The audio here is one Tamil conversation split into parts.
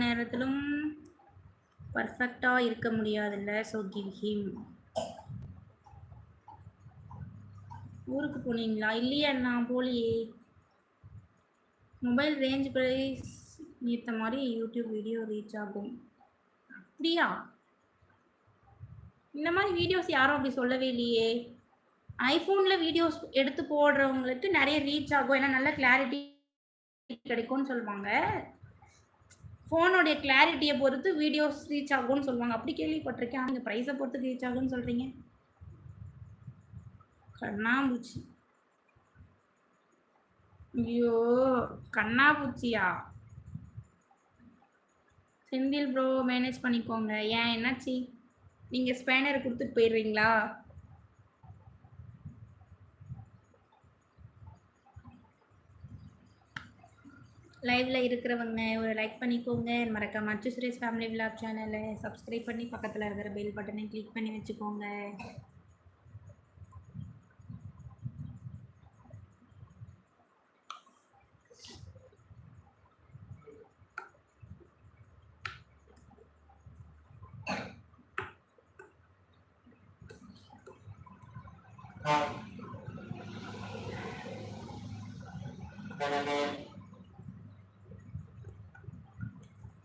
நேரத்திலும் பர்ஃபெக்டா இருக்க முடியாதுல்ல. So give him. ஊருக்கு போனீங்களா? இல்லையே அண்ணா, போலியே. மொபைல் ரேஞ்ச் ப்ரைஸ் ஏற்ற மாதிரி யூடியூப் வீடியோ ரீச் ஆகும். அப்படியா? இந்த மாதிரி வீடியோஸ் யாரும் அப்படி சொல்லவே இல்லையே. ஐஃபோனில் வீடியோஸ் எடுத்து போடுறவங்களுக்கு நிறைய ரீச் ஆகும், ஏன்னா நல்ல கிளாரிட்டி கிடைக்கும்னு சொல்லுவாங்க. ஃபோனுடைய கிளாரிட்டியை பொறுத்து வீடியோஸ் ரீச் ஆகும்னு சொல்லுவாங்க. அப்படி கேள்விப்பட்டிருக்கேன். நீங்கள் ப்ரைஸை பொறுத்து ரீச் ஆகும்னு சொல்கிறீங்க. கண்ணாம்பூச்சி. ஐயோ, கண்ணாபூச்சியா? செந்தில் ப்ரோ மேனேஜ் பண்ணிக்கோங்க. ஏன், என்னாச்சு? நீங்கள் ஸ்பேனரை கொடுத்துட்டு போயிடுறீங்களா? லைவ்ல இருக்கிறவங்க ஒரு லைக் பண்ணிக்கோங்க. மறக்காம அச்சு சுரேஷ் ஃபேமிலி விலாக் சேனலை சப்ஸ்கிரைப் பண்ணி பக்கத்தில் இருக்கிற பெல் பட்டனை கிளிக் பண்ணி வச்சுக்கோங்க.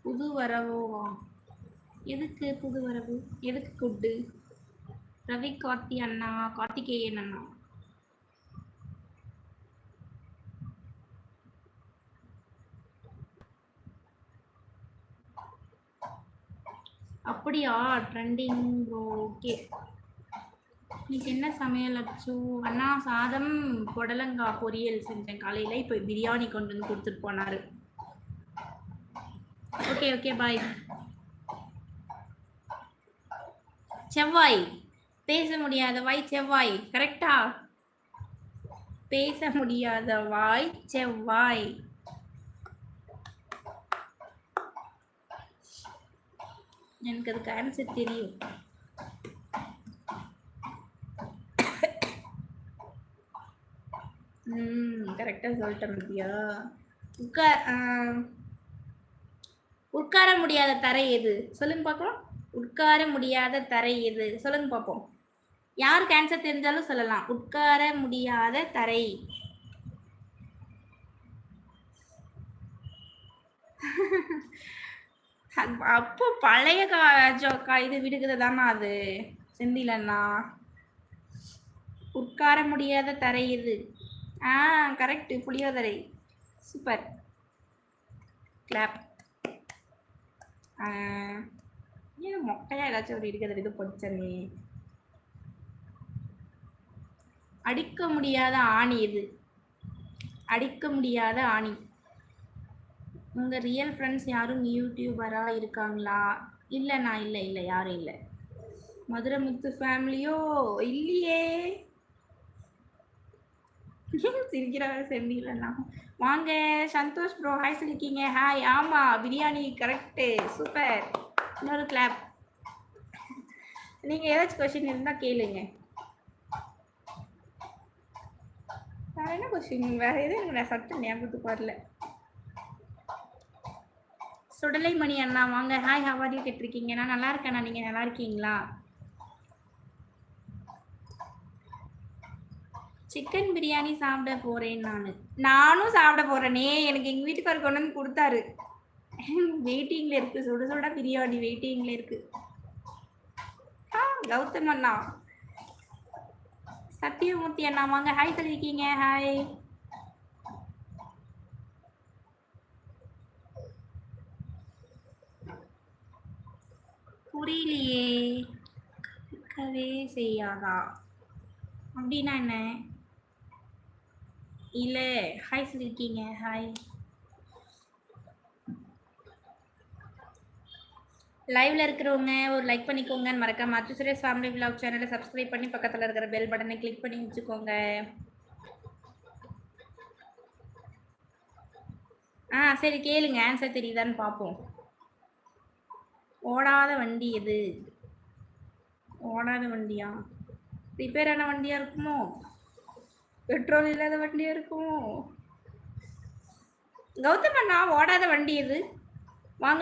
புது வரவோவா? எதுக்கு புது வரவு? எதுக்கு குட்டு? ரவி கார்த்தி அண்ணா, கார்த்திகேயன் அண்ணா. அப்படியா? Trending bro. ஓகே. இன்னைக்கு என்ன சமையல் அச்சு? அண்ணா சாதம் புடலங்காய் பொரியல் செஞ்சேன் காலையில். இப்போ பிரியாணி கொண்டு வந்து கொடுத்துட்டு போனார். ஓகே ஓகே, பாய். செவ்வாய், பேச முடியாத வாய் செவ்வாய். கரெக்டா? பேச முடியாத வாய் செவ்வாய். எனக்கு அதுக்கு ஆன்சர் தெரியும். கரெக்டாக சொல்லிட்டேன் பத்தியா? உட்கார முடியாத தரை எது? சொல்லுங்க பார்க்கலாம். உட்கார முடியாத தரை எது? சொல்லுங்க பார்ப்போம். யாருக்கு ஆன்சர் தெரிஞ்சாலும் சொல்லலாம். உட்கார முடியாத தரை. அப்போ பழைய இது விடுகிறது தானா அது? செந்திலண்ணா, உட்கார முடியாத தரை எது? கரெக்ட், புளியோதரை. Super, clap. ஏன் மொக்கையா ஏதாச்சும் ஒரு இருக்கிறது இது படிச்சனே. அடிக்க முடியாத ஆணி எது? அடிக்க முடியாத ஆணி. உங்கள் ரியல் ஃப்ரெண்ட்ஸ் யாரும் யூடியூபராக இருக்காங்களா? இல்லைண்ணா, இல்லை இல்லை, யாரும் இல்லை. மதுரமுத்து ஃபேமிலியோ? இல்லையே. சிரிக்கிறாரு செந்திலண்ணா. வாங்க சந்தோஷ் ப்ரோ, ஹாய் சொல்லிருக்கீங்க. ஹாய். ஆமாம், பிரியாணி. Correct, super. இன்னொரு கிளாப். நீங்கள் ஏதாச்சும் கொஸ்டின் இருந்தால் கேளுங்க. வேறு என்ன கொஸ்டின்? வேறு எதுவும் எனக்கு நான் சட்டு ஞாபகத்துக்கு வரல. சுடலை மணி அண்ணா வாங்க. ஹாய், ஹவாரியும் கேட்டிருக்கீங்க. நான் நல்லா இருக்கேண்ணா, நீங்கள் நல்லா இருக்கீங்களா? சிக்கன் பிரியாணி சாப்பிட போகிறேன். நானும் சாப்பிட போகிறேனே. எனக்கு எங்கள் வீட்டுக்காரர் கொண்டு வந்து கொடுத்தாரு. வெயிட்டிங்கில் இருக்குது. சுட சுட பிரியாணி வெயிட்டிங்கில் இருக்குது. கௌதம் அண்ணா, சத்தியமூர்த்தி அண்ணா வாங்க. ஹாய் சொல்லியிருக்கீங்க. ஹாய். புரியலையே. இருக்கவே செய்யாதா அப்படின்னா என்ன? இல்லை, ஹாய் சொல்லியிருக்கீங்க. ஹாய். லைவ்ல இருக்கிறவங்க ஒரு லைக் பண்ணிக்கோங்க. மறக்காம அச்சு சுரேஷ் ஃபேமிலி விலாக் சேனலை சப்ஸ்கிரைப் பண்ணி பக்கத்தில் இருக்கிற பெல் பட்டனை கிளிக் பண்ணி வச்சுக்கோங்க. சரி, கேளுங்க. ஆன்சர் தெரியுதான்னு பார்ப்போம். ஓடாத வண்டி எது? ஓடாத வண்டியா? ரிப்பேரான வண்டியா இருக்குமோ? பெட்ரோல் இல்லாத வண்டியா இருக்குமோ? கௌதம் அண்ணா, ஓடாத வண்டி எது?